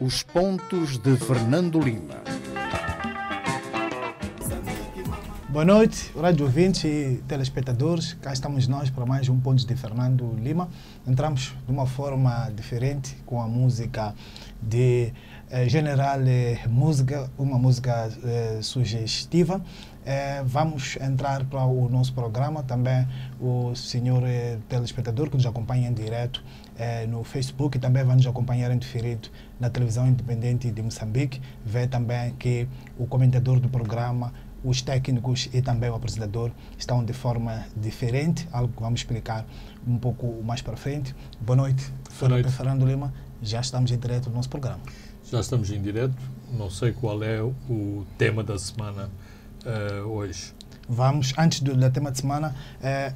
Os pontos de Fernando Lima. Boa noite, rádio ouvintes e telespectadores. Cá estamos nós para mais um Pontos de Fernando Lima. Entramos de uma forma diferente com a música de General Música, uma música sugestiva. Vamos entrar para o nosso programa. Também o senhor telespectador que nos acompanha em direto no Facebook e também vai nos acompanhar em diferido na televisão independente de Moçambique. Vê também que o comentador do programa, os técnicos e também o apresentador estão de forma diferente, algo que vamos explicar um pouco mais para frente. Boa noite, Fernando Lima. Já estamos em direto no nosso programa. Já estamos em direto. Não sei qual é o tema da semana hoje. Vamos, antes do tema de semana,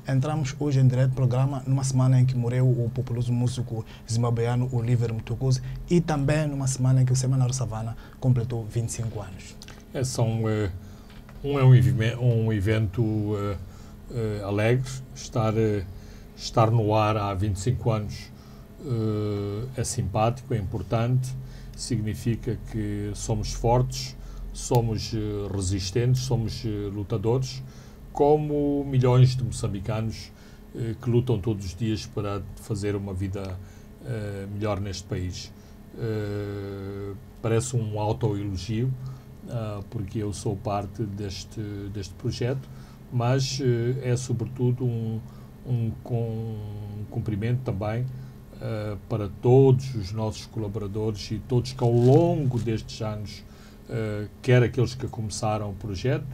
entramos hoje em direto no programa, numa semana em que morreu o populoso músico zimbabueano Oliver Mtukudzi e também numa semana em que o Semanário Savana completou 25 anos. Um evento alegre. Estar no ar há 25 anos é simpático, é importante, significa que somos fortes, somos resistentes, somos lutadores, como milhões de moçambicanos que lutam todos os dias para fazer uma vida melhor neste país. Parece um autoelogio, porque eu sou parte deste projeto, mas é sobretudo um cumprimento também para todos os nossos colaboradores e todos que ao longo destes anos, quer aqueles que começaram o projeto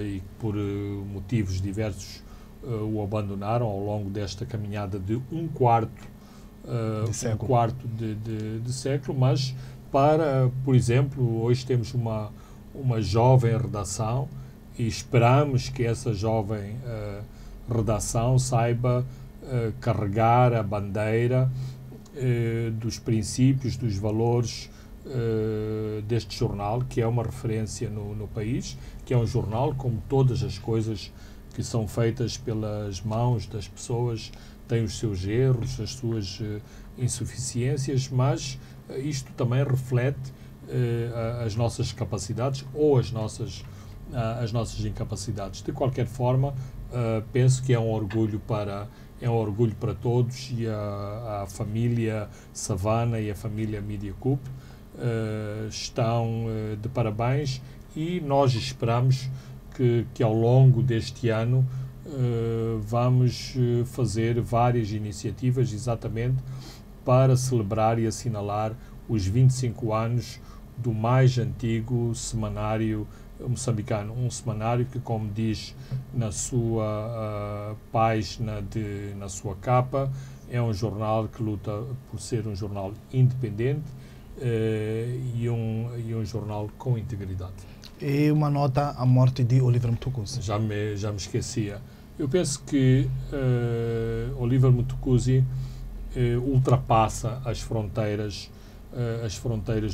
e por motivos diversos o abandonaram ao longo desta caminhada de um quarto de século, mas por exemplo, hoje temos uma jovem redação e esperamos que essa jovem redação saiba carregar a bandeira dos princípios, dos valores deste jornal, que é uma referência no país, que é um jornal, como todas as coisas que são feitas pelas mãos das pessoas, tem os seus erros, as suas insuficiências, mas isto também reflete as nossas capacidades ou as nossas incapacidades. De qualquer forma, penso que é um orgulho para todos, e a família Savana e a família Media Group estão de parabéns, e nós esperamos que ao longo deste ano vamos fazer várias iniciativas exatamente para celebrar e assinalar os 25 anos do mais antigo semanário moçambicano. Um semanário que, como diz na sua página, na sua capa, é um jornal que luta por ser um jornal independente e um jornal com integridade. E uma nota à morte de Oliver Mtukudzi. Já me esquecia. Eu penso que Oliver Mtukudzi ultrapassa as fronteiras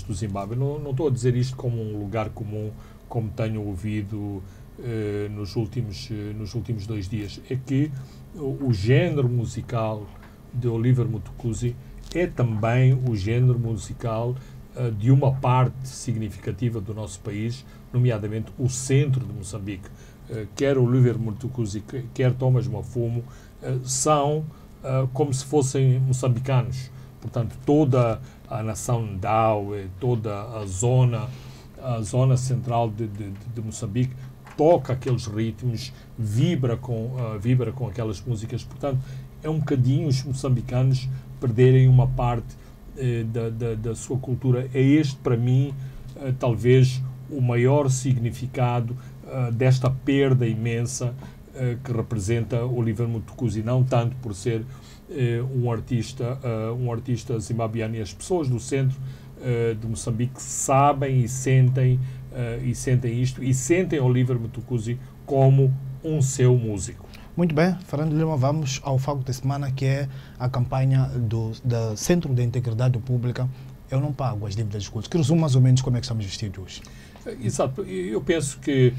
do Zimbábue. Não estou a dizer isto como um lugar comum, como tenho ouvido nos últimos 2 dias. É que o género musical de Oliver Mtukudzi é também o género musical de uma parte significativa do nosso país, nomeadamente o centro de Moçambique. Quer Oliver Mtukudzi, quer Thomas Mafumo, são como se fossem moçambicanos. Portanto, toda a nação Ndau, toda a zona central de Moçambique toca aqueles ritmos, vibra com aquelas músicas. Portanto, é um bocadinho os moçambicanos perderem uma parte da sua cultura. É este, para mim, talvez o maior significado desta perda imensa que representa Oliver Mtukudzi, não tanto por ser um artista zimbabueano, e as pessoas do centro de Moçambique sabem e sentem isto, e sentem Oliver Mtukudzi como um seu músico. Muito bem, Fernando Lima, vamos ao foco da semana, que é a campanha do Centro de Integridade Pública Eu Não Pago as Dívidas de Cultos. Que resume mais ou menos como é que estamos vestidos hoje. Exato. Eu penso que,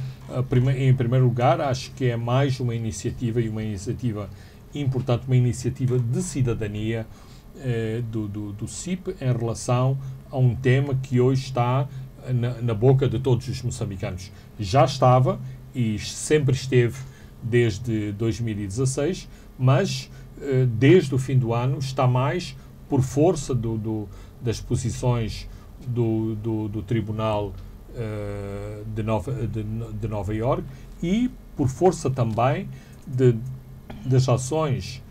em primeiro lugar, acho que é mais uma iniciativa, e uma iniciativa importante, uma iniciativa de cidadania, do CIP em relação a um tema que hoje está na boca de todos os moçambicanos. Já estava e sempre esteve desde 2016, mas desde o fim do ano está mais por força das posições do Tribunal de Nova Iorque e por força também das ações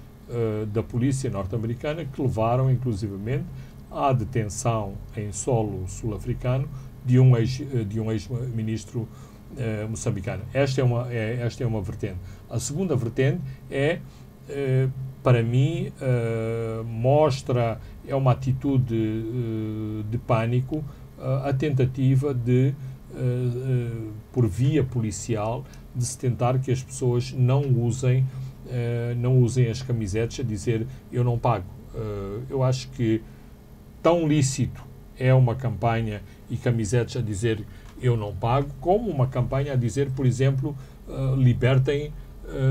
da polícia norte-americana que levaram, inclusivamente, à detenção em solo sul-africano de um ex-ministro moçambicano. Esta é uma vertente. A segunda vertente para mim, é uma atitude de pânico, a tentativa de, por via policial, de se tentar que as pessoas não usem as camisetas a dizer eu não pago. Eu acho que tão lícito é uma campanha e camisetas a dizer eu não pago, como uma campanha a dizer, por exemplo, libertem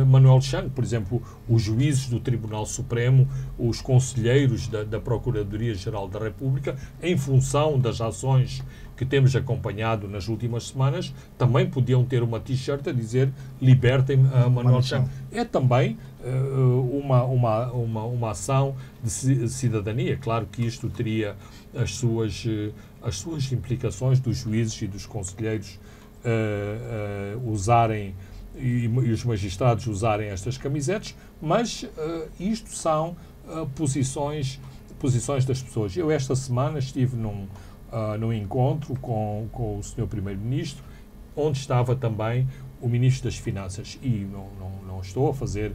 Manuel Chang, por exemplo, os juízes do Tribunal Supremo, os conselheiros da Procuradoria-Geral da República, em função das ações que temos acompanhado nas últimas semanas, também podiam ter uma t-shirt a dizer libertem Manuel Chang. É também uma ação de cidadania. Claro que isto teria as suas implicações dos juízes e dos conselheiros usarem e os magistrados usarem estas camisetas, mas isto são posições das pessoas. Eu esta semana estive num encontro com o Sr. Primeiro-Ministro, onde estava também o Ministro das Finanças, e não estou a fazer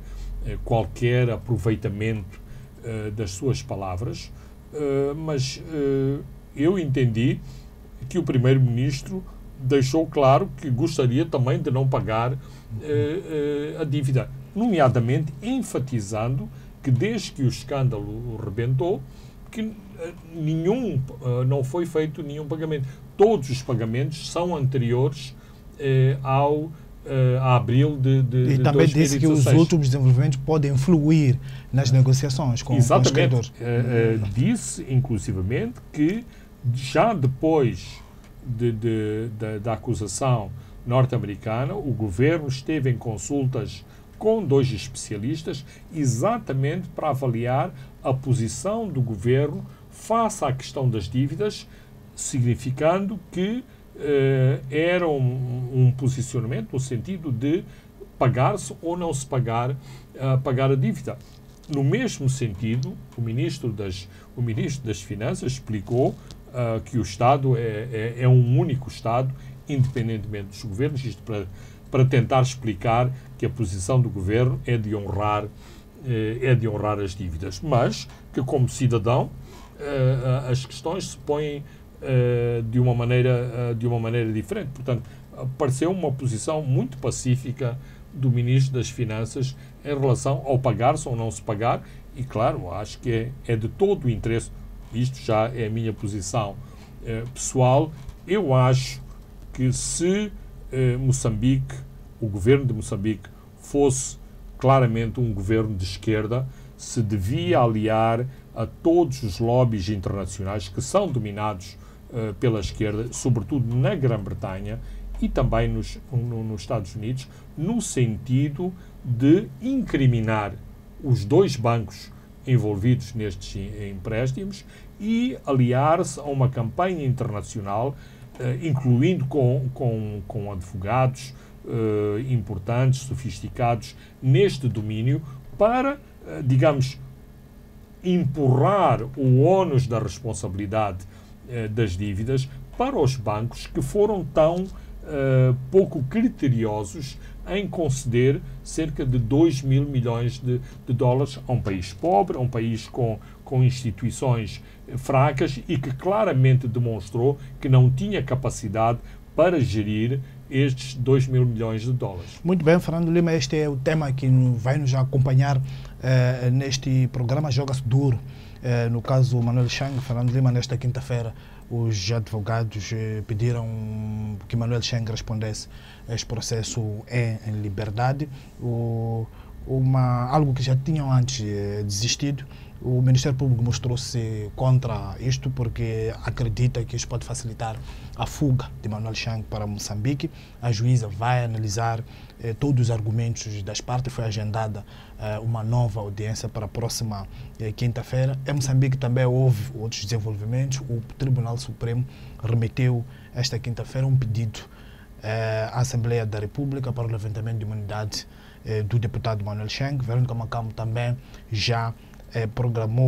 qualquer aproveitamento das suas palavras, mas eu entendi que o Primeiro-Ministro deixou claro que gostaria também de não pagar a dívida, nomeadamente enfatizando que desde que o escândalo rebentou, que não foi feito nenhum pagamento. Todos os pagamentos são anteriores a abril de 2016. E também disse que os últimos desenvolvimentos podem influir nas negociações com os credores. Disse, inclusivamente, que já depois da acusação norte-americana, o governo esteve em consultas com 2 especialistas exatamente para avaliar a posição do governo face à questão das dívidas, significando que era um posicionamento no sentido de pagar-se ou não se pagar a dívida. No mesmo sentido, o Ministro das Finanças explicou que o Estado é um único Estado, independentemente dos governos, isto para tentar explicar que a posição do governo é de honrar as dívidas, mas que, como cidadão, as questões se põem de uma maneira diferente. Portanto, pareceu uma posição muito pacífica do Ministro das Finanças em relação ao pagar-se ou não se pagar, e claro, acho que é de todo o interesse. Isto já é a minha posição pessoal. Eu acho que se Moçambique, o governo de Moçambique, fosse claramente um governo de esquerda, se devia aliar a todos os lobbies internacionais que são dominados pela esquerda, sobretudo na Grã-Bretanha e também nos Estados Unidos, no sentido de incriminar os 2 bancos envolvidos nestes empréstimos e aliar-se a uma campanha internacional, incluindo com advogados importantes, sofisticados neste domínio, para, digamos, empurrar o ónus da responsabilidade das dívidas para os bancos que foram tão pouco criteriosos em conceder cerca de 2 mil milhões de dólares a um país pobre, a um país com instituições fracas e que claramente demonstrou que não tinha capacidade para gerir estes 2 mil milhões de dólares. Muito bem, Fernando Lima, este é o tema que vai nos acompanhar neste programa Joga-se Duro. No caso Manuel Chang, Fernando Lima, nesta quinta-feira, os advogados pediram que Manuel Chang respondesse a este processo em liberdade. O algo que já tinham antes desistido. O Ministério Público mostrou-se contra isto porque acredita que isso pode facilitar a fuga de Manuel Chang para Moçambique. A juíza vai analisar todos os argumentos das partes. Foi agendada uma nova audiência para a próxima quinta-feira. Em Moçambique também houve outros desenvolvimentos. O Tribunal Supremo remeteu esta quinta-feira um pedido à Assembleia da República para o levantamento de imunidade do deputado Manuel Chang. Verônica Macamo também já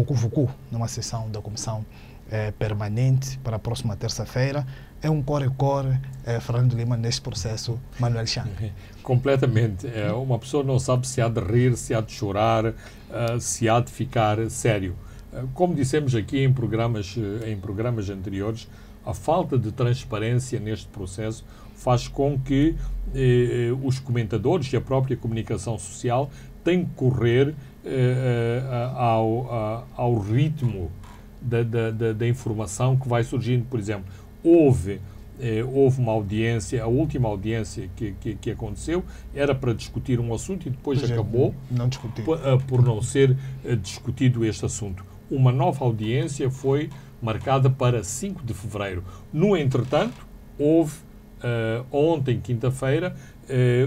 convocou numa sessão da Comissão Permanente para a próxima terça-feira. É um core-core, Fernando Lima, neste processo, Manuel Chang. Completamente. Uma pessoa não sabe se há de rir, se há de chorar, se há de ficar sério. Como dissemos aqui em programas anteriores, a falta de transparência neste processo faz com que os comentadores e a própria comunicação social tenham que correr ao ritmo da informação que vai surgindo. Por exemplo, houve uma audiência, a última audiência que aconteceu era para discutir um assunto e depois acabou por não ser discutido este assunto. Uma nova audiência foi marcada para 5 de fevereiro. No entretanto, houve ontem, quinta-feira,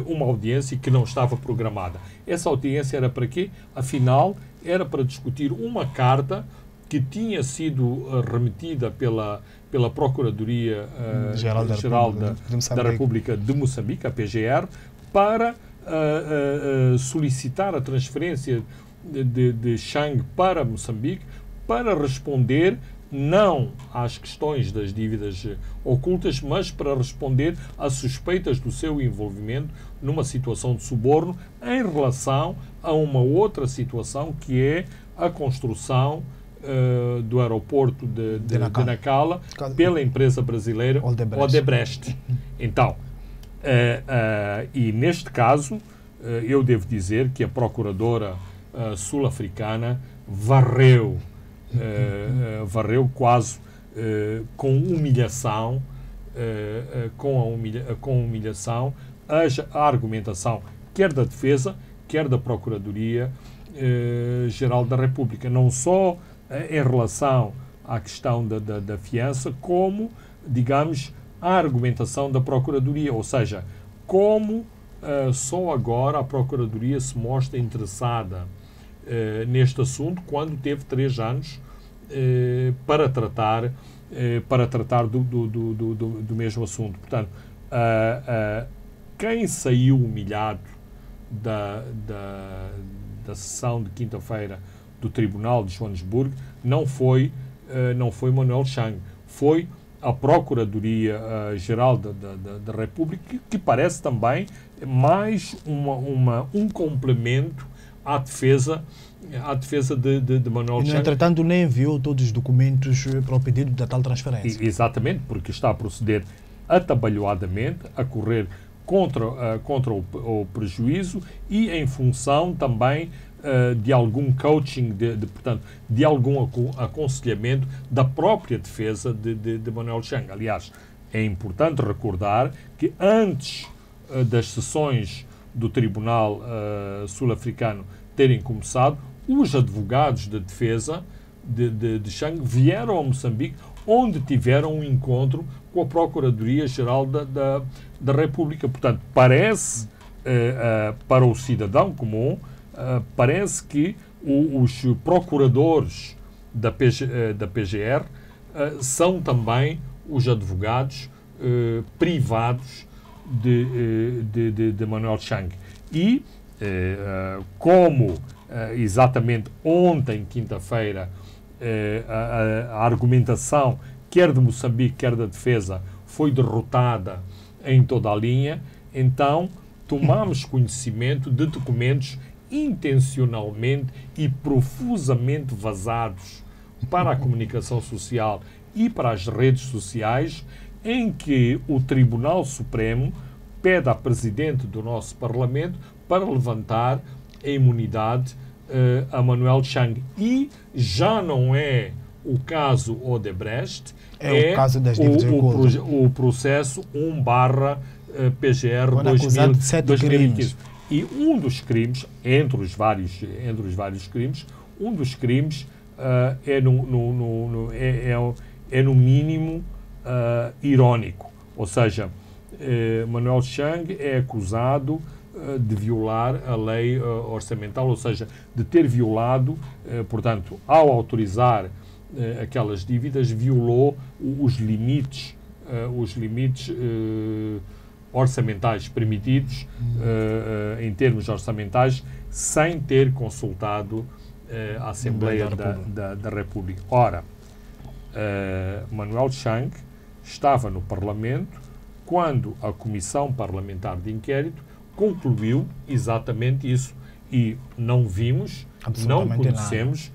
uma audiência que não estava programada. Essa audiência era para quê? Afinal, era para discutir uma carta que tinha sido remetida pela Procuradoria Geral da República de Moçambique, a PGR, para solicitar a transferência de Chang para Moçambique para responder não às questões das dívidas ocultas, mas para responder às suspeitas do seu envolvimento numa situação de suborno em relação a uma outra situação que é a construção do aeroporto de Nacala pela empresa brasileira Odebrecht. Então, e neste caso, eu devo dizer que a procuradora sul-africana varreu quase com humilhação, a argumentação quer da defesa, quer da Procuradoria Geral da República, não só em relação à questão da fiança, como, digamos, a argumentação da Procuradoria, ou seja, como só agora a Procuradoria se mostra interessada neste assunto, quando teve 3 anos para tratar do mesmo assunto. Portanto, quem saiu humilhado da sessão de quinta-feira do Tribunal de Joanesburgo não foi Manuel Chang, foi a Procuradoria Geral da República, que parece também mais um complemento à defesa de Manuel Chang. E, no entretanto, nem enviou todos os documentos para o pedido da tal transferência. Exatamente, porque está a proceder atabalhoadamente, a correr contra o prejuízo e em função também de algum coaching, portanto, de algum aconselhamento da própria defesa de Manuel Chang. Aliás, é importante recordar que antes das sessões do Tribunal Sul-Africano terem começado, os advogados da defesa de Chang vieram a Moçambique, onde tiveram um encontro com a Procuradoria-Geral da República. Portanto, parece, para o cidadão comum, parece que os procuradores da PGR são também os advogados privados de Manuel Chang. E, como exatamente ontem, quinta-feira, a argumentação, quer de Moçambique, quer da defesa, foi derrotada em toda a linha, então tomamos conhecimento de documentos intencionalmente e profusamente vazados para a comunicação social e para as redes sociais, em que o Tribunal Supremo pede à Presidente do nosso Parlamento para levantar a imunidade a Manuel Chang. E já não é o caso Odebrecht, é o caso das dívidas ocultas. O processo 1/PGR 2015. E um dos crimes, entre os vários crimes, um dos crimes é no mínimo irónico. Ou seja, Manuel Chang é acusado de violar a lei orçamental, ou seja, de ter violado, portanto, ao autorizar aquelas dívidas, violou os limites orçamentais permitidos em termos orçamentais, sem ter consultado a Assembleia da República. Ora, Manuel Chang estava no Parlamento quando a Comissão Parlamentar de Inquérito concluiu exatamente isso. E não vimos, não conhecemos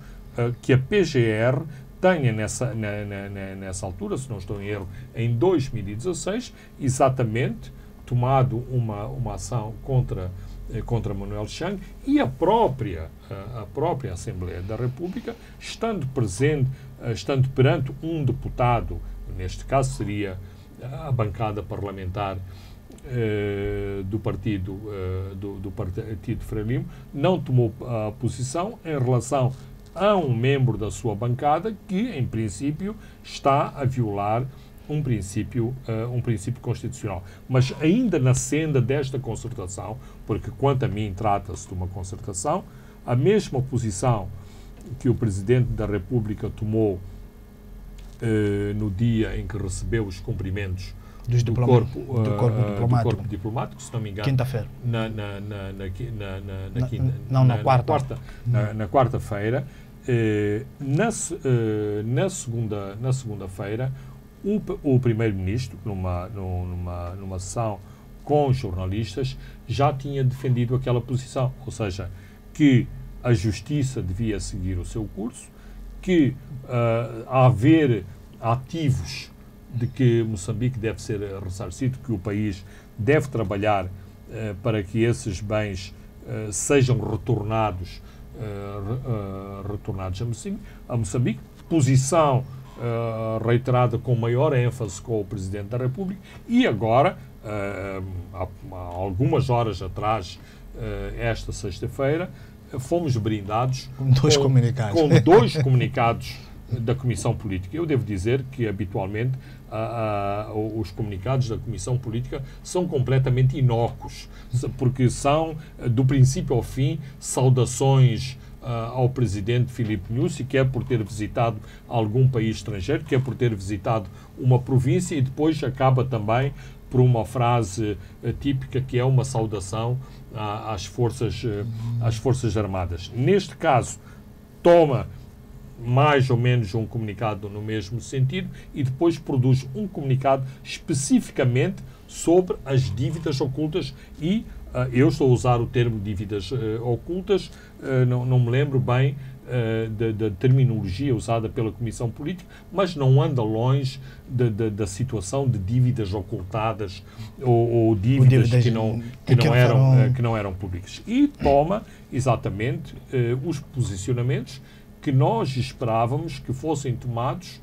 que a PGR tenha nessa altura, se não estou em erro, em 2016, exatamente tomado uma ação contra Manuel Chang, e a própria Assembleia da República, estando perante um deputado, neste caso seria a bancada parlamentar do Partido Frelimo, não tomou posição em relação a um membro da sua bancada que, em princípio, está a violar um princípio constitucional. Mas ainda na senda desta concertação, porque quanto a mim trata-se de uma concertação, a mesma posição que o Presidente da República tomou no dia em que recebeu os cumprimentos do corpo diplomático, se não me engano, quinta-feira. Na quarta-feira. Na segunda-feira, o Primeiro-Ministro, numa sessão com jornalistas, já tinha defendido aquela posição, ou seja, que a Justiça devia seguir o seu curso, que haver ativos de que Moçambique deve ser ressarcido, que o país deve trabalhar para que esses bens sejam retornados a Moçambique. Posição reiterada com maior ênfase com o Presidente da República. E agora, há algumas horas atrás, esta sexta-feira, fomos brindados com dois comunicados da Comissão Política. Eu devo dizer que, habitualmente, os comunicados da Comissão Política são completamente inócuos, porque são, do princípio ao fim, saudações ao Presidente Filipe Nyusi, quer por ter visitado algum país estrangeiro, quer por ter visitado uma província, e depois acaba também por uma frase típica, que é uma saudação às Forças Armadas. Neste caso, toma mais ou menos um comunicado no mesmo sentido e depois produz um comunicado especificamente sobre as dívidas ocultas e eu estou a usar o termo dívidas ocultas, não me lembro bem da terminologia usada pela Comissão Política, mas não anda longe da situação de dívidas ocultadas ou dívidas que não eram públicas. E toma exatamente os posicionamentos que nós esperávamos que fossem tomados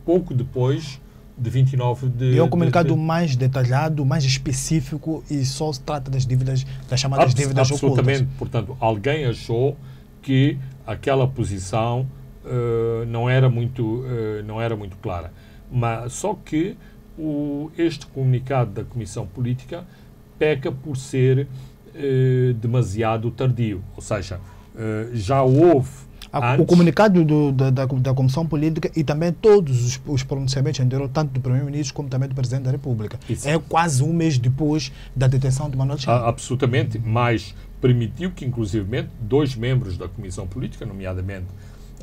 pouco depois de 29 de... É um comunicado mais detalhado, mais específico e só se trata das dívidas, das chamadas dívidas ocultas. Absolutamente. Portanto, alguém achou que aquela posição não era muito clara. Mas só que este comunicado da Comissão Política peca por ser demasiado tardio. Ou seja, já houve o comunicado da Comissão Política e também todos os pronunciamentos anteriores, tanto do Primeiro-Ministro como também do Presidente da República. Isso. É quase um mês depois da detenção de Manuel Chang. Absolutamente, mas permitiu que, inclusivamente, dois membros da Comissão Política, nomeadamente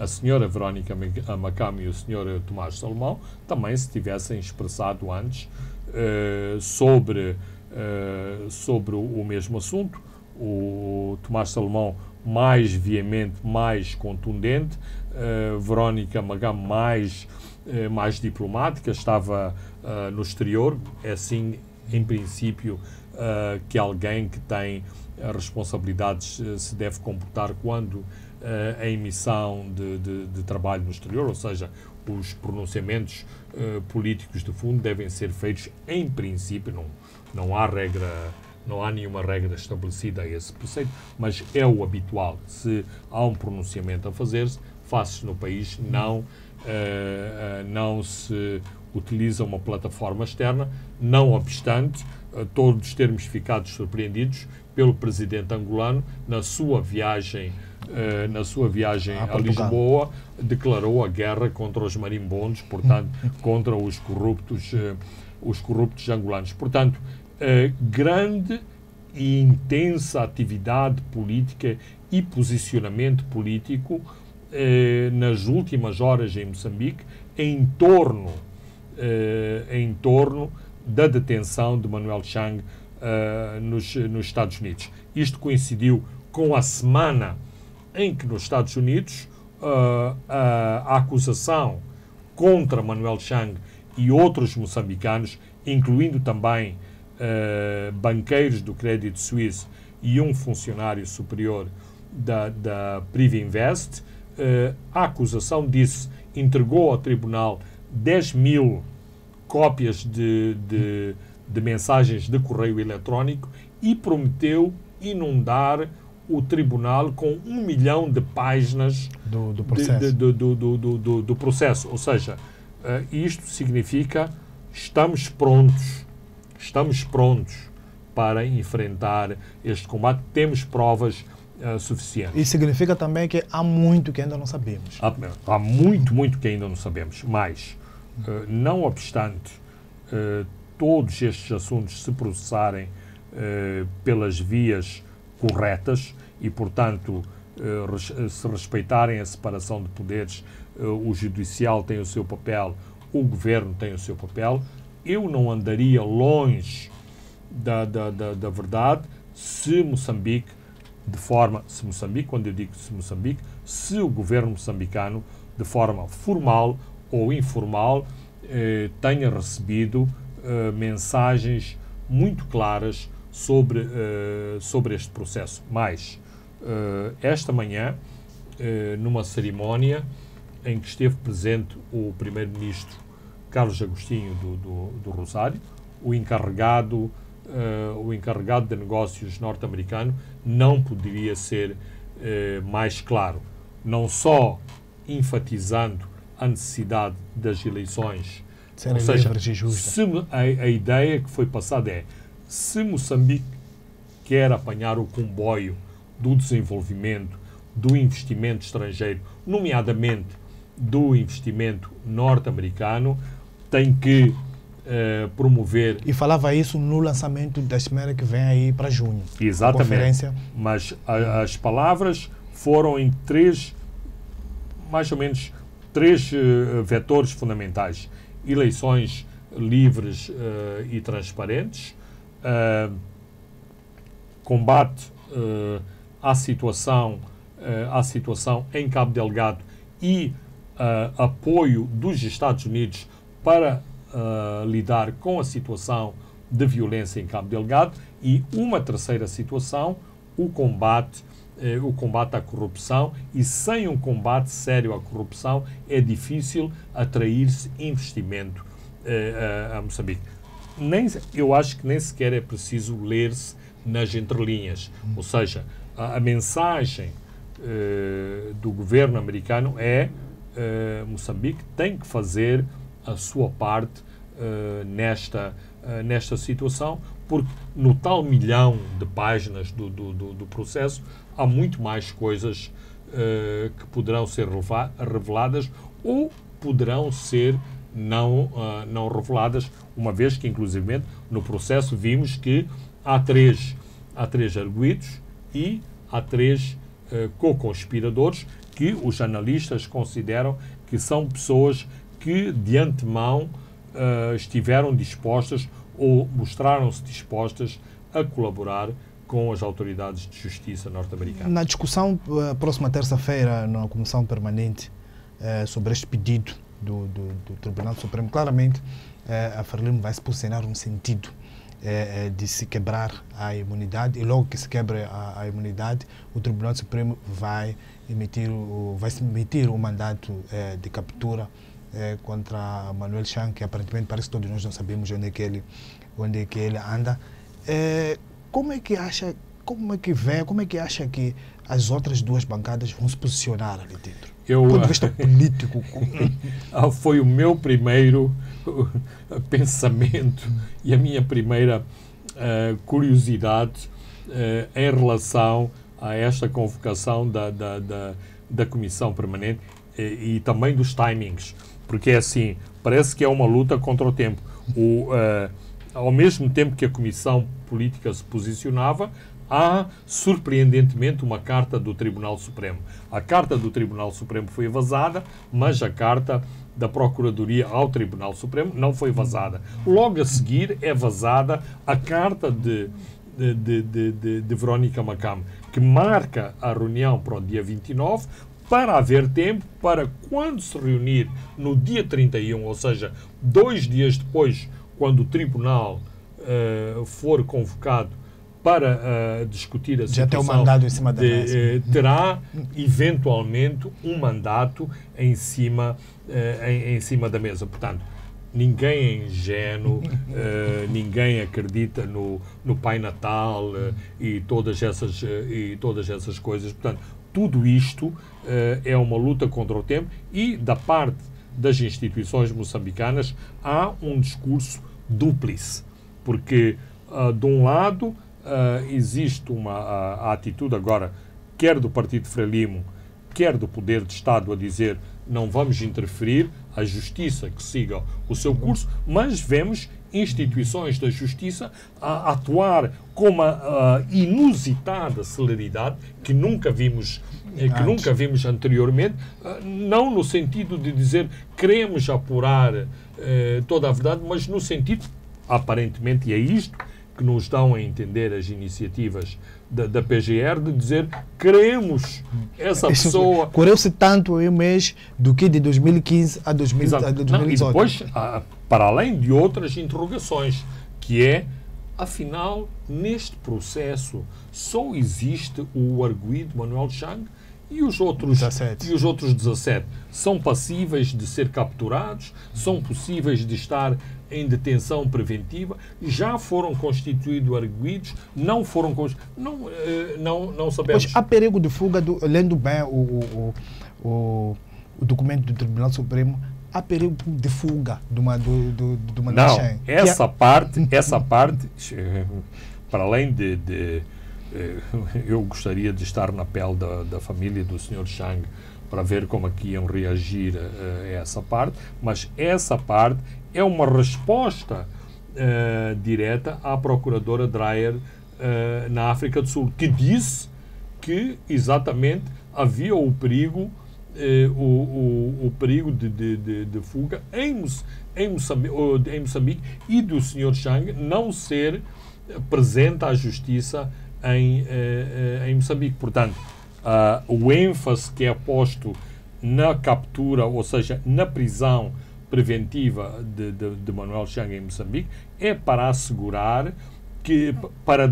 a senhora Verónica Macamo e o senhor Tomás Salomão, também se tivessem expressado antes sobre o mesmo assunto. O Tomás Salomão mais veemente, mais contundente, Verónica Macamo mais diplomática, estava no exterior. É assim, em princípio, que alguém que tem responsabilidades se deve comportar quando a emissão de trabalho no exterior, ou seja, os pronunciamentos políticos de fundo devem ser feitos, em princípio, não há regra não há nenhuma regra estabelecida a esse preceito, mas é o habitual. Se há um pronunciamento a fazer-se, faz-se no país, não se utiliza uma plataforma externa, não obstante todos termos ficado surpreendidos pelo presidente angolano na sua viagem a Lisboa, declarou a guerra contra os marimbondos, portanto, contra os corruptos angolanos. Portanto, grande e intensa atividade política e posicionamento político nas últimas horas em Moçambique em torno da detenção de Manuel Chang nos Estados Unidos. Isto coincidiu com a semana em que nos Estados Unidos a acusação contra Manuel Chang e outros moçambicanos, incluindo também banqueiros do Credit Suisse e um funcionário superior da Privinvest, a acusação disse, entregou ao tribunal 10.000 cópias de mensagens de correio eletrónico e prometeu inundar o tribunal com 1 milhão de páginas do processo. Do processo. Ou seja, isto significa estamos prontos para enfrentar este combate, temos provas suficientes. E significa também que há muito que ainda não sabemos. Há muito que ainda não sabemos, mas não obstante todos estes assuntos se processarem pelas vias corretas e, portanto, se respeitarem a separação de poderes, o judicial tem o seu papel, o governo tem o seu papel, eu não andaria longe da verdade se Moçambique, quando eu digo Moçambique, se o governo moçambicano, de forma formal ou informal, tenha recebido mensagens muito claras sobre este processo. Mas, esta manhã, numa cerimónia em que esteve presente o primeiro-ministro Carlos Agostinho do Rosário, o encarregado de negócios norte-americano, não poderia ser mais claro, não só enfatizando a necessidade das eleições, ou seja, a ideia que foi passada é, se Moçambique quer apanhar o comboio do desenvolvimento, do investimento estrangeiro, nomeadamente do investimento norte-americano, tem que promover... E falava isso no lançamento da cimeira que vem aí para junho. Exatamente. Conferência. Mas as palavras foram em mais ou menos três vetores fundamentais. Eleições livres e transparentes, combate à situação em Cabo Delgado e apoio dos Estados Unidos para lidar com a situação de violência em Cabo Delgado, e uma terceira situação, o combate à corrupção, e sem um combate sério à corrupção é difícil atrair-se investimento a Moçambique. Eu acho que nem sequer é preciso ler-se nas entrelinhas. Ou seja, a mensagem do governo americano é Moçambique tem que fazer a sua parte nesta situação, porque no tal milhão de páginas do processo há muito mais coisas que poderão ser reveladas ou poderão ser não reveladas, uma vez que, inclusivamente, no processo vimos que há três arguidos e há 3 co-conspiradores que os analistas consideram que são pessoas que, de antemão, estiveram dispostas ou mostraram-se dispostas a colaborar com as autoridades de justiça norte-americanas. Na discussão, próxima terça-feira, na Comissão Permanente, sobre este pedido do Tribunal Supremo, claramente a Frelimo vai se posicionar no sentido de se quebrar a imunidade, e logo que se quebre a imunidade, o Tribunal Supremo vai emitir o mandato de captura contra Manuel Chang, que aparentemente parece que todos nós não sabemos onde é que ele anda. como é que acha, como é que vê, como é que acha que as outras duas bancadas vão se posicionar ali dentro? Do ponto de vista político. Foi o meu primeiro pensamento e a minha primeira curiosidade em relação a esta convocação da Comissão Permanente e também dos timings, porque é assim, parece que é uma luta contra o tempo. Ao mesmo tempo que a Comissão Política se posicionava, há, surpreendentemente, uma carta do Tribunal Supremo. A carta do Tribunal Supremo foi vazada, mas a carta da Procuradoria ao Tribunal Supremo não foi vazada. Logo a seguir é vazada a carta de Verónica Macam, que marca a reunião para o dia 29, para haver tempo para, quando se reunir no dia 31, ou seja, 2 dias depois, quando o Tribunal for convocado para discutir a situação, já tem um mandato em cima da mesa. Terá eventualmente um mandato em cima da mesa. Portanto, ninguém é ingênuo, ninguém acredita no Pai Natal e todas essas coisas. Portanto, tudo isto é uma luta contra o tempo e, da parte das instituições moçambicanas, há um discurso dúplice, porque, de um lado, existe a atitude agora, quer do Partido Frelimo, quer do Poder de Estado, a dizer não vamos interferir, a Justiça que siga o seu curso, mas vemos instituições da Justiça a atuar com uma inusitada celeridade que nunca vimos anteriormente, não no sentido de dizer queremos apurar toda a verdade, mas no sentido, aparentemente, e é isto que nos dão a entender as iniciativas da PGR, de dizer queremos essa pessoa... Correu-se tanto em um mês do que de 2015 a 2018. Não, e depois, para além de outras interrogações, que é, afinal, neste processo só existe o arguido Manuel Chang e os outros 17 são passíveis de ser capturados, são possíveis de estar em detenção preventiva, já foram constituídos arguidos, não foram não sabemos. Pois há perigo de fuga, lendo bem o documento do Tribunal Supremo, há perigo de fuga do Não, essa parte, para além eu gostaria de estar na pele da família do Sr. Chang para ver como é que iam reagir a essa parte, mas essa parte é uma resposta direta à procuradora Dreyer na África do Sul, que disse que exatamente havia o perigo de fuga em Moçambique e do Sr. Chang não ser presente à Justiça em Moçambique. Portanto, o ênfase que é posto na captura, ou seja, na prisão preventiva de Manuel Chang em Moçambique, é para assegurar que, para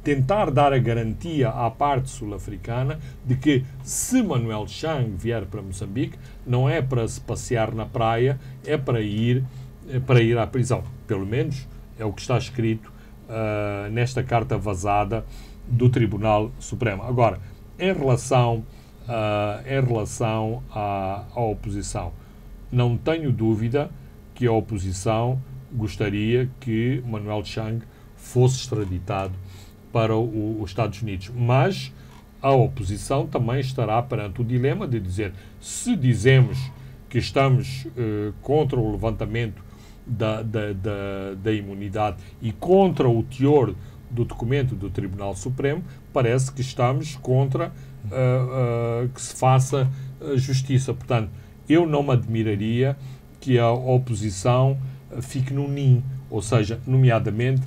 tentar dar a garantia à parte sul-africana de que, se Manuel Chang vier para Moçambique, não é para se passear na praia, é para ir à prisão. Pelo menos é o que está escrito nesta carta vazada do Tribunal Supremo. Agora, em relação à oposição, não tenho dúvida que a oposição gostaria que Manuel Chang fosse extraditado para os Estados Unidos, mas a oposição também estará perante o dilema de dizer, se dizemos que estamos contra o levantamento da imunidade e contra o teor do documento do Tribunal Supremo, parece que estamos contra que se faça justiça. Portanto, eu não me admiraria que a oposição fique no ninho, ou seja, nomeadamente,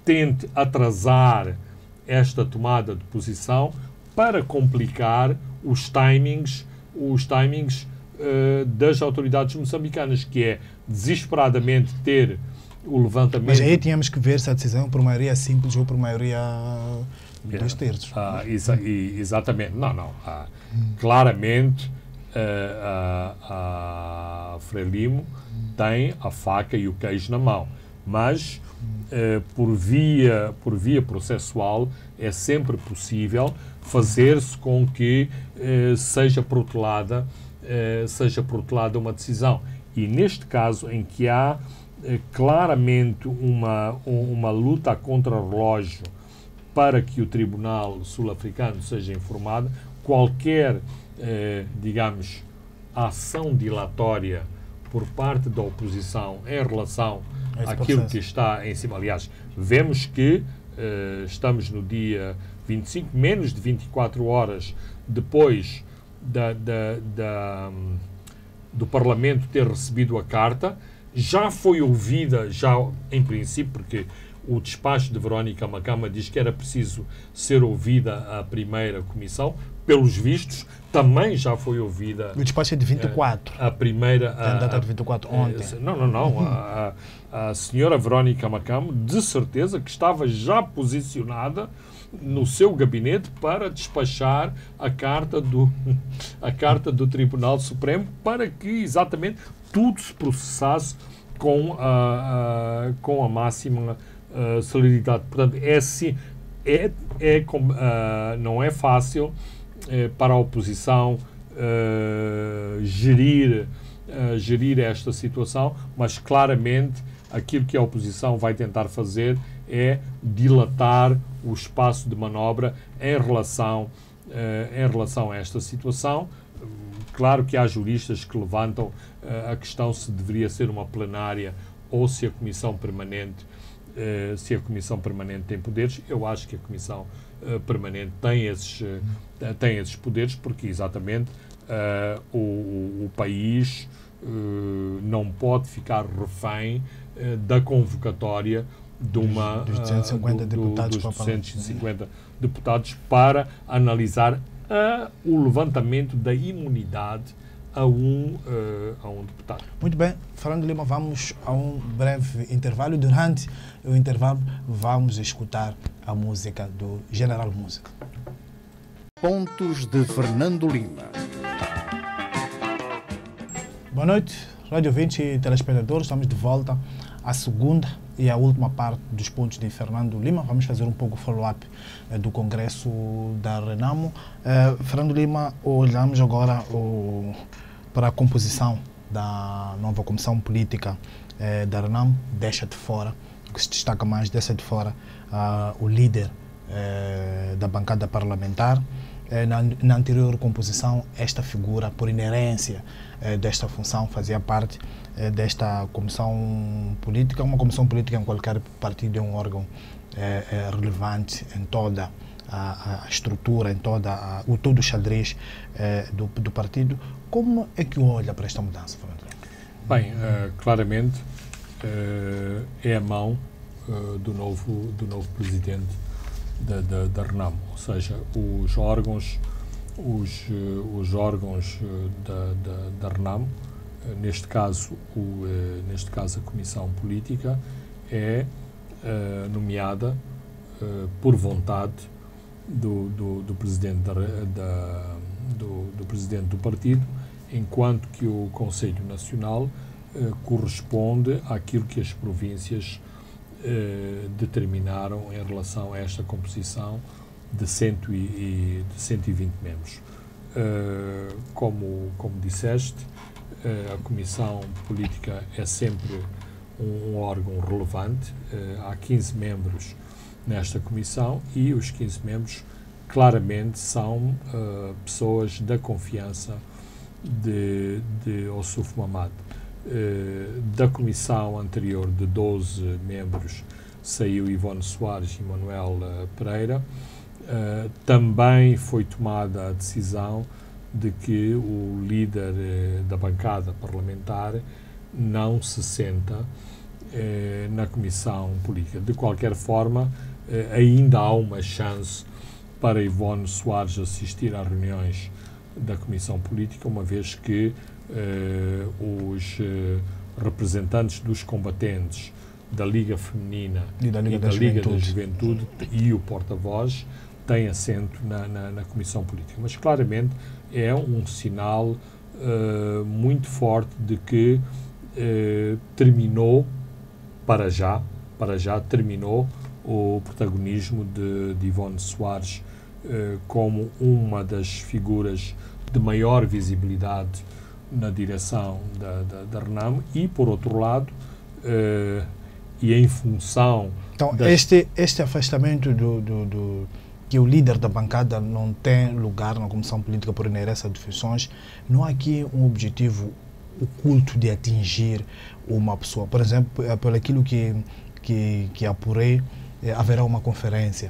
tente atrasar esta tomada de posição para complicar os timings das autoridades moçambicanas, que é desesperadamente ter o levantamento... Mas aí tínhamos que ver se a decisão é por maioria simples ou por maioria 2/3. Exatamente. Não. Claramente, a Frelimo tem a faca e o queijo na mão. mas por via processual é sempre possível fazer-se com que seja protelada uma decisão. E neste caso em que há claramente uma luta contra o relógio para que o Tribunal Sul-Africano seja informado, qualquer, digamos, ação dilatória por parte da oposição em relação àquilo que está em cima. Aliás, vemos que estamos no dia 25, menos de 24 horas depois do Parlamento ter recebido a carta, já foi ouvida, já em princípio, porque o despacho de Verónica Makama diz que era preciso ser ouvida a primeira comissão. Pelos vistos, também já foi ouvida... O despacho é de 24. A primeira... Tem a data de 24, ontem. Não. A senhora Verónica Makama, de certeza que estava já posicionada no seu gabinete para despachar a carta do Tribunal Supremo para que exatamente tudo se processasse com a máxima celeridade. Portanto, não é fácil para a oposição gerir esta situação, mas claramente aquilo que a oposição vai tentar fazer é dilatar o espaço de manobra em relação a esta situação. Claro que há juristas que levantam a questão se deveria ser uma plenária ou se a Comissão Permanente tem poderes. Eu acho que a Comissão Permanente tem esses poderes porque exatamente o país não pode ficar refém da convocatória dos 250 deputados para analisar o levantamento da imunidade a um deputado. Muito bem, Fernando Lima, vamos a um breve intervalo. Durante o intervalo vamos escutar a música do General Música. Pontos de Fernando Lima. Boa noite, rádio ouvintes e telespectadores. Estamos de volta à segunda e à última parte dos pontos de Fernando Lima. Vamos fazer um pouco follow-up do Congresso da Renamo. Fernando Lima, olhamos agora para a composição da nova Comissão Política da Renamo. Deixa de fora, o que se destaca mais, deixa de fora o líder da bancada parlamentar. Na anterior composição, esta figura, por inerência desta função, fazia parte desta comissão política. Uma comissão política em qualquer partido é um órgão relevante em toda a estrutura, em todo o xadrez do partido. Como é que olha para esta mudança, Fernando? Bem, claramente é a mão do novo presidente da Renamo, ou seja, os órgãos da Renamo, neste caso a Comissão Política, é nomeada por vontade do presidente do presidente do partido, enquanto que o Conselho Nacional corresponde àquilo que as províncias determinaram em relação a esta composição de 120 membros. Como disseste, a Comissão Política é sempre um órgão relevante. Há 15 membros nesta comissão e os 15 membros claramente são pessoas da confiança de Ossuf Mamad. Da comissão anterior de 12 membros saiu Ivone Soares e Manuel Pereira. Também foi tomada a decisão de que o líder da bancada parlamentar não se senta na comissão política. De qualquer forma, ainda há uma chance para Ivone Soares assistir às reuniões da comissão política, uma vez que os representantes dos combatentes da Liga Feminina e da Liga da Juventude e o porta-voz têm assento na comissão política. Mas claramente é um sinal muito forte de que terminou para já terminou o protagonismo de Ivone Soares como uma das figuras de maior visibilidade na direção da RENAMO e, por outro lado, e em função... Então, este afastamento que o líder da bancada não tem lugar na Comissão Política por inerência de funções, não há aqui um objetivo oculto de atingir uma pessoa. Por exemplo, por aquilo que apurei, haverá uma conferência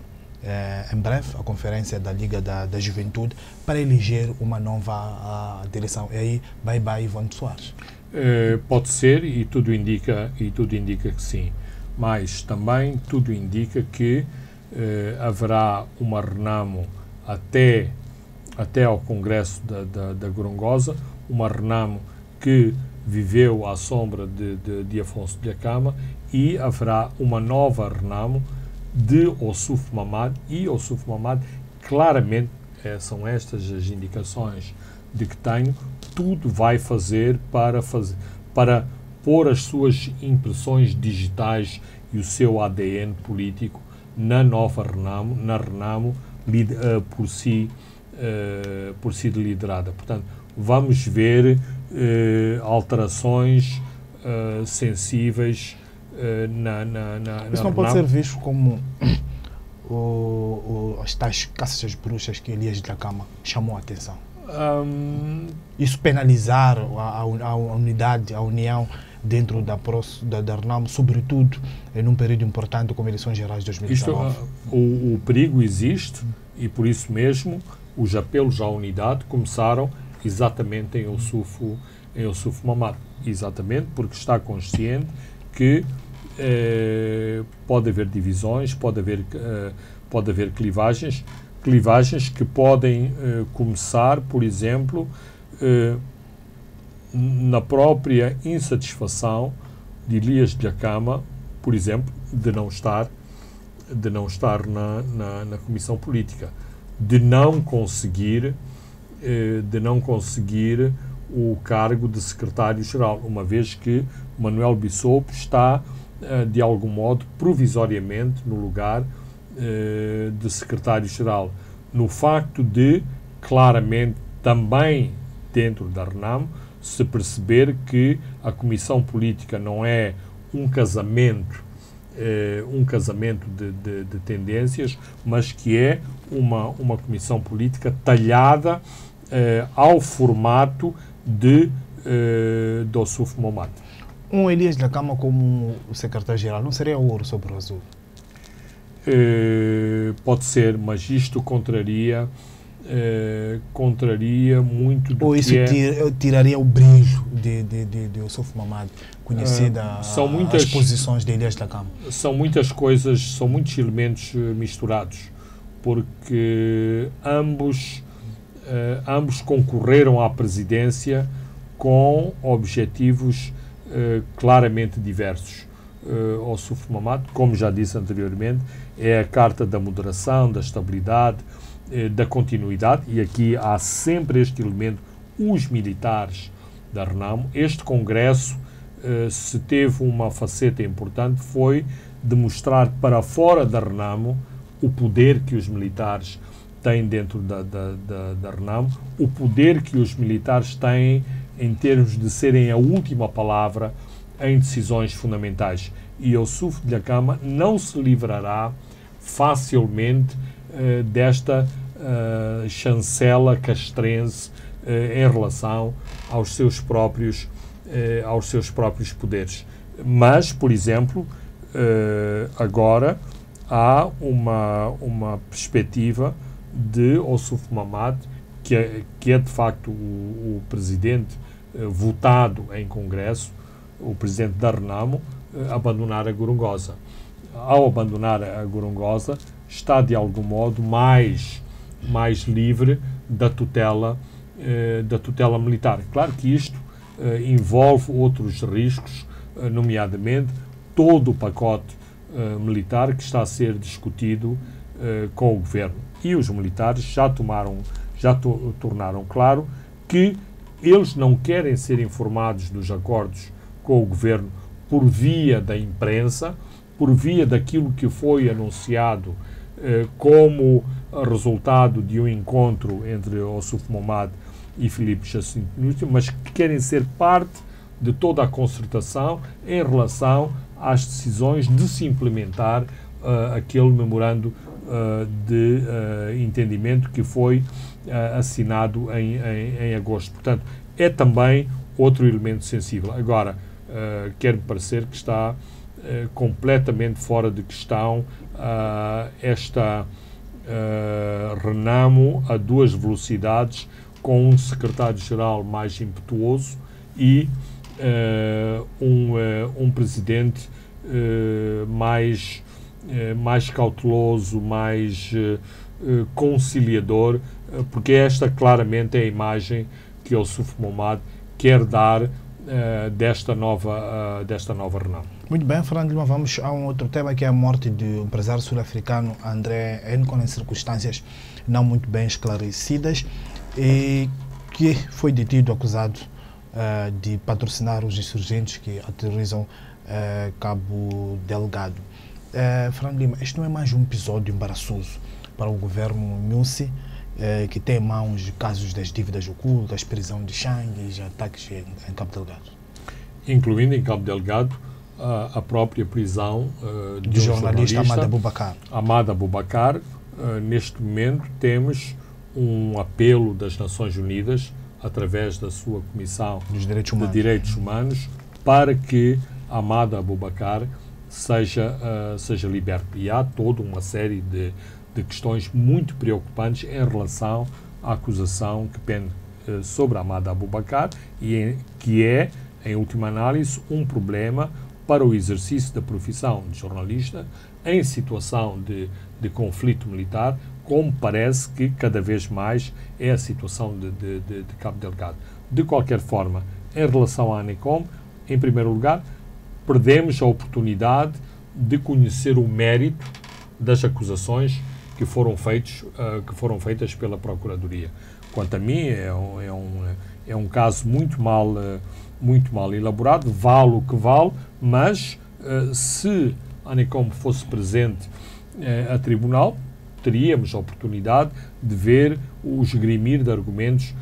em breve, a conferência da Liga da Juventude, para eleger uma nova direção. E aí, bye Ivone Soares. Pode ser, e tudo indica que sim. Mas também tudo indica que haverá uma RENAMO até ao Congresso da Gorongosa, uma RENAMO que viveu à sombra de Afonso Dhlakama, e haverá uma nova RENAMO de Ossuf Mamad, e Ossuf Mamad, claramente, são estas as indicações de que tenho, tudo vai fazer para pôr as suas impressões digitais e o seu ADN político na nova RENAMO, na RENAMO por si liderada. Portanto, vamos ver alterações sensíveis na Isso não pode ser visto como as tais caças às bruxas que Elias Dhlakama chamou a atenção. Isso penalizar a unidade, a união dentro da RENAMO, sobretudo num período importante como eleições gerais de 2019. O perigo existe e por isso mesmo os apelos à unidade começaram exatamente em Ossuf Mamad, exatamente porque está consciente que pode haver divisões, pode haver clivagens que podem começar, por exemplo, na própria insatisfação de Elias Dhlakama, por exemplo, de não estar na Comissão Política, de não conseguir o cargo de secretário-geral, uma vez que Manuel Bissopo está, de algum modo, provisoriamente no lugar de secretário-geral. No facto de, claramente, também dentro da RENAMO, se perceber que a Comissão Política não é um casamento de tendências, mas que é uma Comissão Política talhada ao formato de Ossuf Mamad. Um Elias Dhlakama como o secretário-geral não seria ouro sobre o azul? Pode ser, mas isto contraria muito do ou isso que tiraria o brilho de Ossuf Mamad, conhecida as posições de Elias Dhlakama? São muitas coisas, são muitos elementos misturados, porque ambos concorreram à presidência com objetivos claramente diversos. Ossuf Mamad, como já disse anteriormente, é a carta da moderação, da estabilidade, da continuidade, e aqui há sempre este elemento, os militares da RENAMO. Este congresso, se teve uma faceta importante, foi demonstrar para fora da RENAMO o poder que os militares têm dentro da RENAMO, o poder que os militares têm em termos de serem a última palavra em decisões fundamentais. E Ossuf Dhlakama não se livrará facilmente desta chancela castrense em relação aos seus próprios poderes. Mas, por exemplo, agora há uma perspectiva de Ossuf Mamad, que é de facto o presidente votado em Congresso, o presidente da RENAMO, abandonar a Gorongosa. Ao abandonar a Gorongosa, está de algum modo mais livre da tutela militar. Claro que isto envolve outros riscos, nomeadamente todo o pacote militar que está a ser discutido com o governo. E os militares já tornaram claro que eles não querem ser informados dos acordos com o governo por via da imprensa, por via daquilo que foi anunciado como resultado de um encontro entre Ossuf Momad e Filipe Jacinto Núñez, mas que querem ser parte de toda a concertação em relação às decisões de se implementar aquele memorando de entendimento que foi assinado em agosto. Portanto, é também outro elemento sensível. Agora, quer-me parecer que está completamente fora de questão esta renamo a duas velocidades, com um secretário-geral mais impetuoso e um presidente mais cauteloso, mais conciliador, porque esta claramente é a imagem que Ossuf Momad quer dar desta nova renamo. Muito bem, Fernando Lima, vamos a um outro tema, que é a morte do empresário sul-africano André Encon, em circunstâncias não muito bem esclarecidas, e que foi detido, acusado de patrocinar os insurgentes que aterrorizam Cabo Delgado. Fernando Lima, este não é mais um episódio embaraçoso para o governo Nyusi, que tem em mãos casos das dívidas ocultas, prisão de Changues e ataques em Cabo Delgado? Incluindo em Cabo Delgado a própria prisão de um jornalista Ahmad Abubakar. Neste momento temos um apelo das Nações Unidas, através da sua Comissão de Direitos Humanos, para que Ahmad Abubakar seja liberto. E há toda uma série de questões muito preocupantes em relação à acusação que pende sobre Ahmad Abubakar e que é, em última análise, um problema para o exercício da profissão de jornalista em situação de conflito militar, como parece que cada vez mais é a situação de Cabo Delgado. De qualquer forma, em relação à ANICOM, em primeiro lugar, perdemos a oportunidade de conhecer o mérito das acusações que foram feitas pela Procuradoria. Quanto a mim, é um caso muito mal elaborado, vale o que vale, mas se a ANICOM fosse presente a tribunal, teríamos a oportunidade de ver o esgrimir de argumentos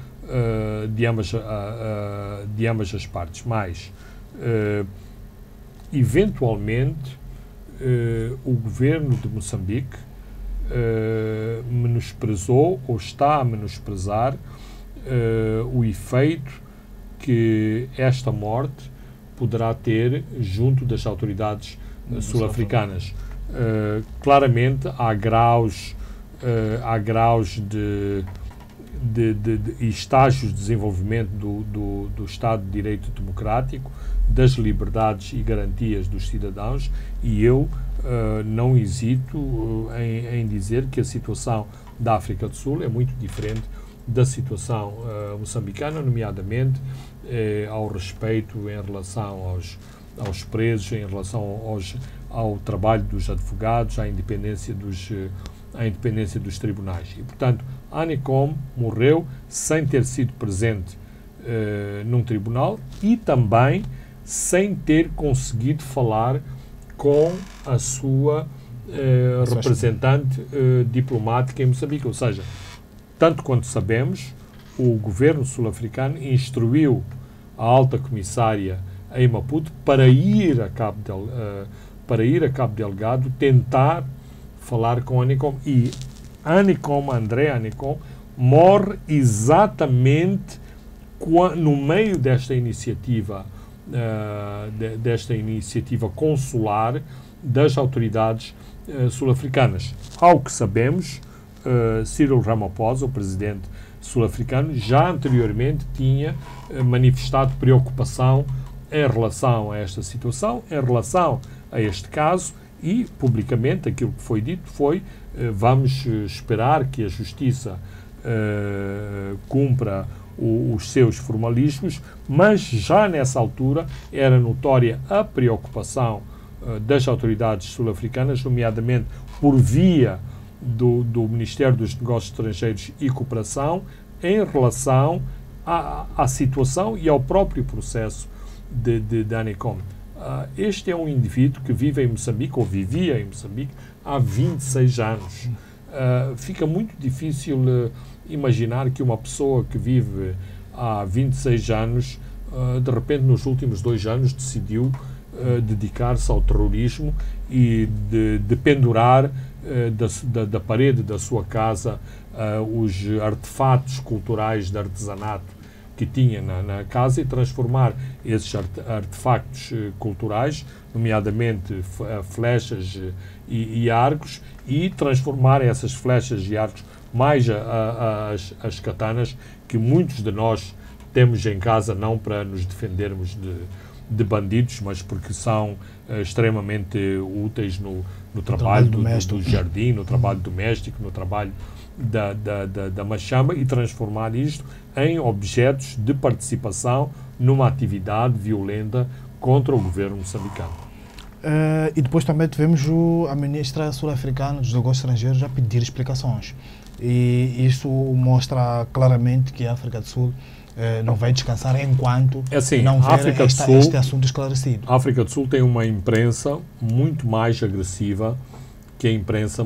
de ambas as partes. Mas, eventualmente, o governo de Moçambique menosprezou ou está a menosprezar o efeito que esta morte poderá ter junto das autoridades sul-africanas. Claramente há graus e estágios de desenvolvimento do Estado de Direito Democrático, das liberdades e garantias dos cidadãos, e eu não hesito em dizer que a situação da África do Sul é muito diferente da situação moçambicana, nomeadamente ao respeito em relação aos presos, em relação ao trabalho dos advogados, à independência dos tribunais. E, portanto, a ANICOM morreu sem ter sido presente num tribunal e também sem ter conseguido falar com a sua representante diplomática em Moçambique. Ou seja, tanto quanto sabemos, o governo sul-africano instruiu a alta comissária em Maputo para ir a Cabo Delgado tentar falar com a ANICOM. E André Anicom, morre exatamente no meio desta iniciativa consular das autoridades sul-africanas. Ao que sabemos, Cyril Ramaphosa, o presidente sul-africano, já anteriormente tinha manifestado preocupação em relação a esta situação, em relação a este caso, e publicamente aquilo que foi dito foi: vamos esperar que a Justiça cumpra os seus formalismos, mas já nessa altura era notória a preocupação das autoridades sul-africanas, nomeadamente por via do Ministério dos Negócios Estrangeiros e Cooperação, em relação à situação e ao próprio processo de ANICOM. Este é um indivíduo que vive em Moçambique, ou vivia em Moçambique, há 26 anos. Fica muito difícil imaginar que uma pessoa que vive há 26 anos, de repente, nos últimos 2 anos, decidiu dedicar-se ao terrorismo e de pendurar da parede da sua casa os artefatos culturais de artesanato que tinha na casa e transformar esses artefactos culturais, nomeadamente flechas e arcos, e transformar essas flechas e arcos mais as katanas que muitos de nós temos em casa, não para nos defendermos de bandidos, mas porque são extremamente úteis no trabalho do jardim, no trabalho doméstico, no trabalho da machamba, e transformar isto em objetos de participação numa atividade violenta contra o governo moçambicano. E depois também tivemos a ministra sul-africana dos negócios estrangeiros a pedir explicações. E isso mostra claramente que a África do Sul não vai descansar enquanto não ver este assunto esclarecido. A África do Sul tem uma imprensa muito mais agressiva que a imprensa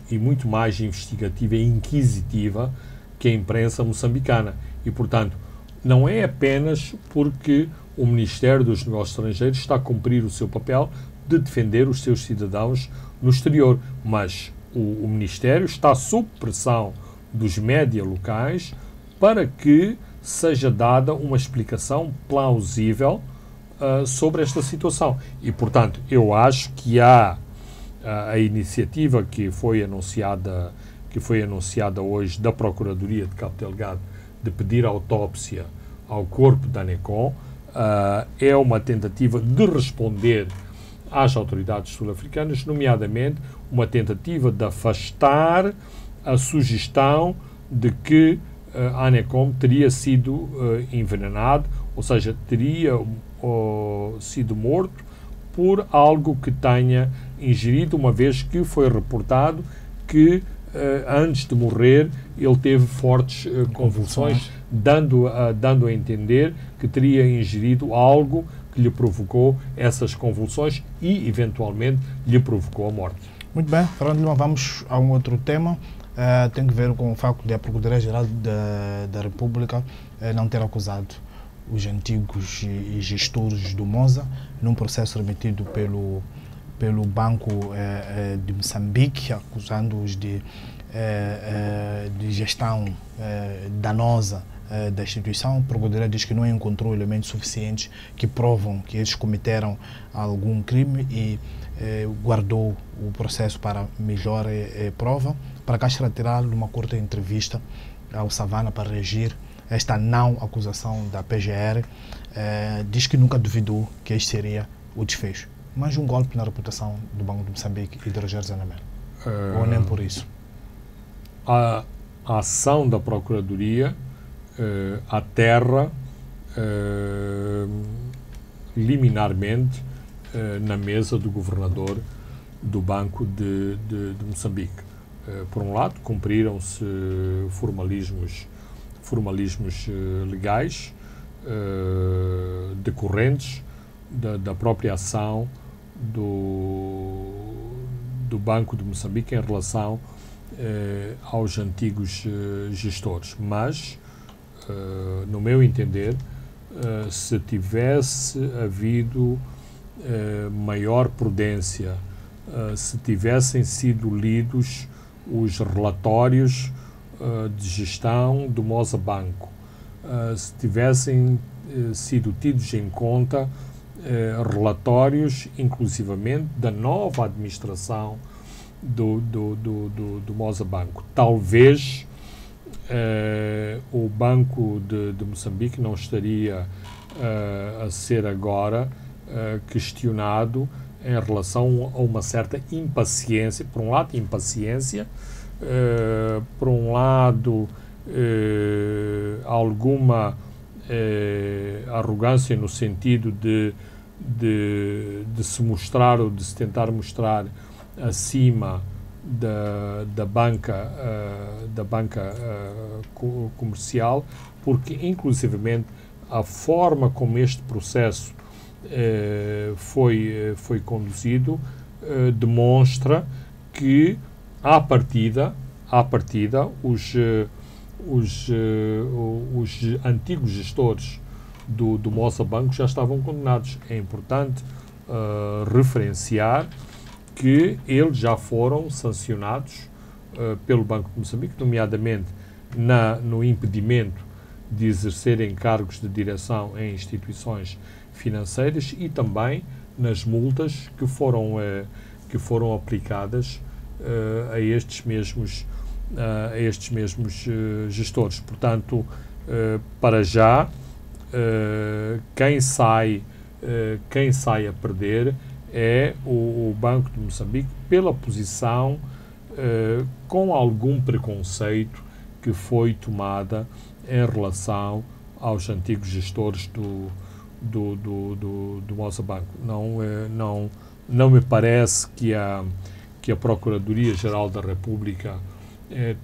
e muito mais investigativa e inquisitiva que a imprensa moçambicana. E, portanto, não é apenas porque o Ministério dos Negócios Estrangeiros está a cumprir o seu papel de defender os seus cidadãos no exterior, mas o Ministério está sob pressão dos média locais para que seja dada uma explicação plausível sobre esta situação. E, portanto, eu acho que há a iniciativa que foi anunciada hoje da Procuradoria de Cabo Delgado de pedir autópsia ao corpo da ANECOM é uma tentativa de responder às autoridades sul-africanas, nomeadamente uma tentativa de afastar a sugestão de que a ANECOM teria sido envenenado, ou seja, teria sido morto por algo que tenha ingerido, uma vez que foi reportado que antes de morrer ele teve fortes convulsões, dando a entender que teria ingerido algo que lhe provocou essas convulsões e, eventualmente, lhe provocou a morte. Muito bem, Fernando Lima, vamos a um outro tema. Tem que ver com o facto de a Procuradoria-Geral da República não ter acusado os antigos gestores do MOSA num processo remetido pelo Banco de Moçambique, acusando-os de gestão danosa da instituição. A Procuradoria diz que não encontrou elementos suficientes que provam que eles cometeram algum crime e guardou o processo para melhor prova. Para cá se retirar numa curta entrevista ao Savana para reagir a esta não acusação da PGR, diz que nunca duvidou que este seria o desfecho. Mais um golpe na reputação do Banco de Moçambique e de Rogério Zanamel. Ou nem por isso? A ação da Procuradoria aterra liminarmente na mesa do governador do Banco de Moçambique. Por um lado, cumpriram-se formalismos legais decorrentes da própria ação do Banco de Moçambique em relação aos antigos gestores. Mas, no meu entender, se tivesse havido maior prudência, se tivessem sido lidos os relatórios de gestão do MOSA Banco, se tivessem sido tidos em conta relatórios, inclusivamente, da nova administração do MOSA Banco, talvez o Banco de Moçambique não estaria a ser agora questionado em relação a uma certa impaciência, por um lado impaciência, por um lado alguma arrogância no sentido de se mostrar ou de se tentar mostrar acima da banca comercial, porque inclusivamente a forma como este processo foi conduzido demonstra que, à partida os antigos gestores do Moça Banco já estavam condenados. É importante referenciar que eles já foram sancionados pelo Banco de Moçambique, nomeadamente no impedimento de exercerem cargos de direção em instituições financeiras e também nas multas que foram aplicadas a estes mesmos gestores. Portanto, para já, quem sai a perder é o Banco de Moçambique pela posição com algum preconceito que foi tomada em relação aos antigos gestores do Moça Banco. Não me parece que a Procuradoria-Geral da República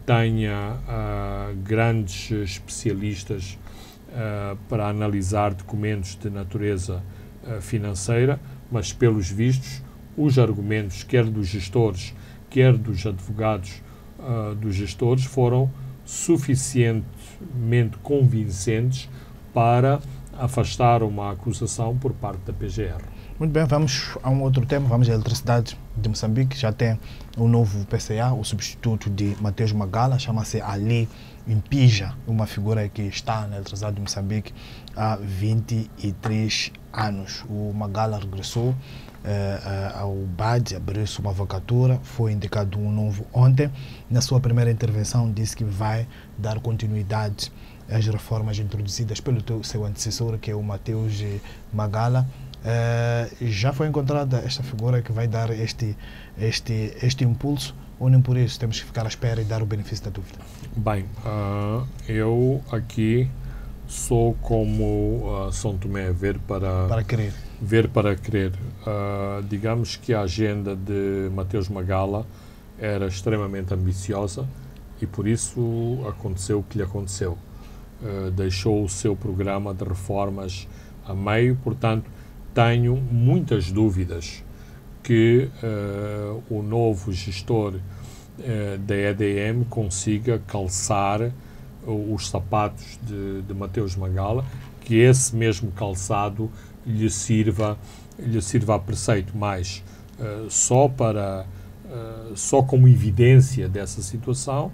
tenha grandes especialistas para analisar documentos de natureza financeira, mas, pelos vistos, os argumentos, quer dos gestores, quer dos advogados dos gestores, foram suficientemente convincentes para afastar uma acusação por parte da PGR. Muito bem, vamos a um outro tema, vamos à eletricidade de Moçambique. Já tem um novo PCA, o substituto de Mateus Magala, chama-se Ali Impija, uma figura que está na eletricidade de Moçambique há 23 anos. O Magala regressou ao BAD, abriu-se uma vacatura, foi indicado um novo ontem. Na sua primeira intervenção disse que vai dar continuidade às reformas introduzidas pelo seu antecessor, que é o Mateus Magala. Já foi encontrada esta figura que vai dar este impulso, ou nem por isso temos que ficar à espera e dar o benefício da dúvida? Bem, eu aqui sou como São Tomé, ver para crer. Digamos que a agenda de Mateus Magala era extremamente ambiciosa e por isso aconteceu o que lhe aconteceu. Deixou o seu programa de reformas a meio, portanto, tenho muitas dúvidas que o novo gestor da EDM consiga calçar os sapatos de Mateus Magala, que esse mesmo calçado lhe sirva a preceito. Mas só como evidência dessa situação,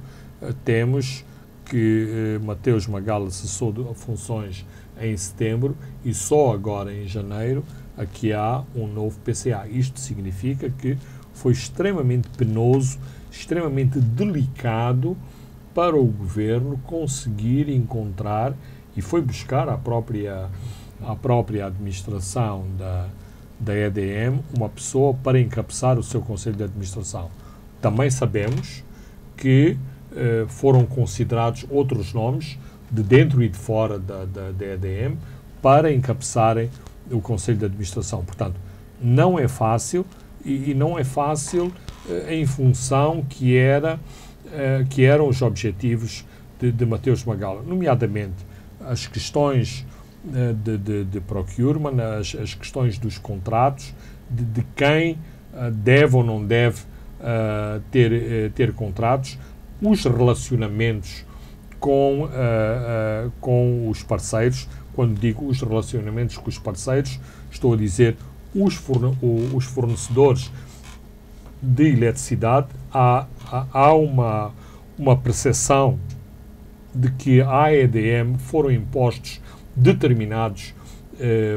temos que Mateus Magala cessou de funções em setembro e só agora em janeiro aqui há um novo PCA. Isto significa que foi extremamente penoso, extremamente delicado para o governo conseguir encontrar, e foi buscar a própria administração da EDM, uma pessoa para encabeçar o seu conselho de administração. Também sabemos que foram considerados outros nomes de dentro e de fora da EDM para encabeçarem o conselho de administração. Portanto, não é fácil e não é fácil em função que eram os objetivos de Mateus Magala, nomeadamente as questões de procurement, as questões dos contratos, de quem deve ou não deve ter contratos, os relacionamentos com os parceiros. Quando digo os relacionamentos com os parceiros, estou a dizer os fornecedores de eletricidade. Há uma percepção de que à EDM foram impostos determinados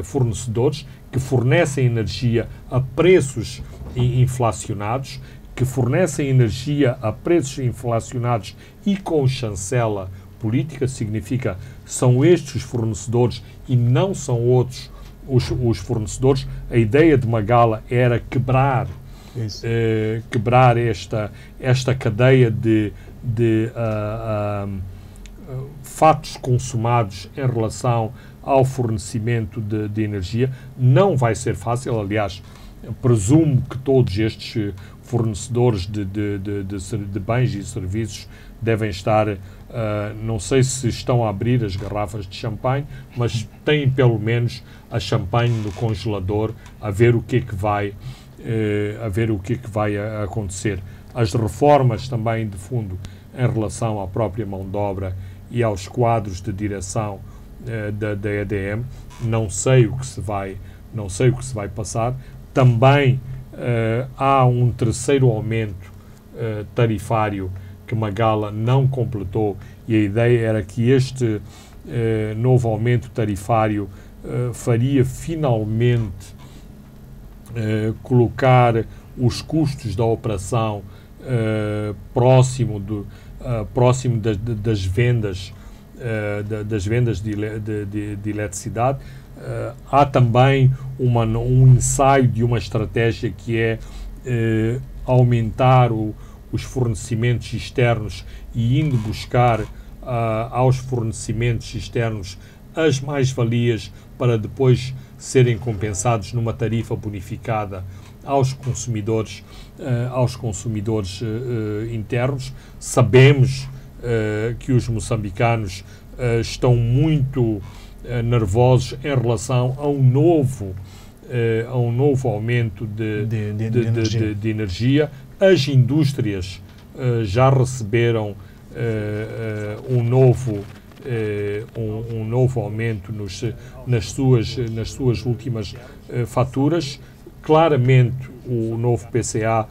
fornecedores que fornecem energia a preços inflacionados, que fornecem energia a preços inflacionados e com chancela política. Significa são estes os fornecedores e não são outros os fornecedores. A ideia de Magala era quebrar esta cadeia de fatos consumados em relação ao fornecimento de energia. Não vai ser fácil, aliás, presumo que todos estes fornecedores de bens e serviços devem estar, não sei se estão a abrir as garrafas de champanhe, mas têm pelo menos a champanhe no congelador a ver o que é que vai, acontecer. As reformas também de fundo em relação à própria mão de obra e aos quadros de direção da EDM, não sei o que se vai passar. Também há um terceiro aumento tarifário que Magala não completou, e a ideia era que este novo aumento tarifário faria finalmente colocar os custos da operação próximo das vendas de eletricidade. Há também um ensaio de uma estratégia que é aumentar os fornecimentos externos e indo buscar aos fornecimentos externos as mais-valias para depois serem compensados numa tarifa bonificada aos consumidores internos. Sabemos que os moçambicanos estão muito nervosos em relação a um novo aumento de energia. As indústrias já receberam um novo aumento nas suas últimas faturas. Claramente, o novo PCA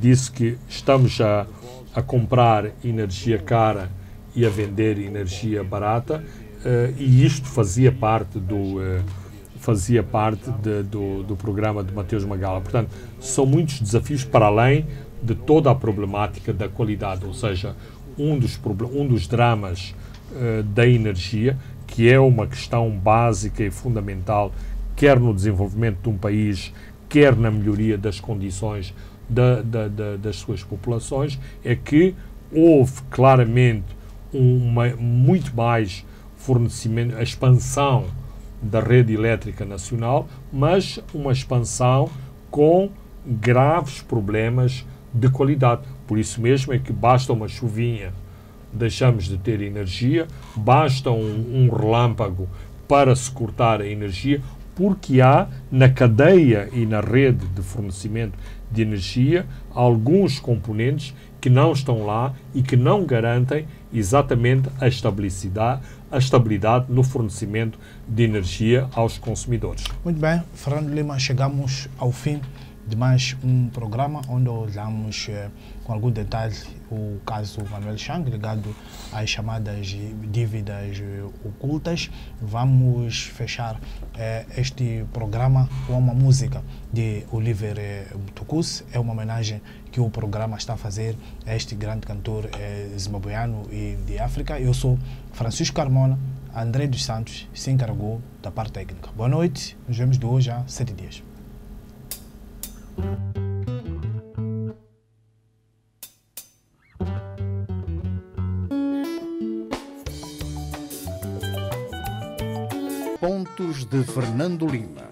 disse que estamos a comprar energia cara e a vender energia barata, e isto fazia parte do programa de Mateus Magala. Portanto, são muitos desafios para além de toda a problemática da qualidade, ou seja, um dos dramas da energia, que é uma questão básica e fundamental, quer no desenvolvimento de um país, quer na melhoria das condições das suas populações, é que houve claramente muito mais fornecimento, a expansão da rede elétrica nacional, mas uma expansão com graves problemas de qualidade. Por isso mesmo é que basta uma chuvinha, deixamos de ter energia, basta um relâmpago para se cortar a energia, porque há na cadeia e na rede de fornecimento de energia alguns componentes que não estão lá e que não garantem exatamente a estabilidade no fornecimento de energia aos consumidores. Muito bem, Fernando Lima, chegamos ao fim de mais um programa onde olhamos com algum detalhe o caso Manuel Chang ligado às chamadas dívidas ocultas. Vamos fechar este programa com uma música de Oliver Butukus. É uma homenagem que o programa está a fazer a este grande cantor zimbabueano e de África. Eu sou Francisco Carmona. André dos Santos se encarregou da parte técnica. Boa noite, nos vemos de hoje a 7 dias. Pontos de Fernando Lima.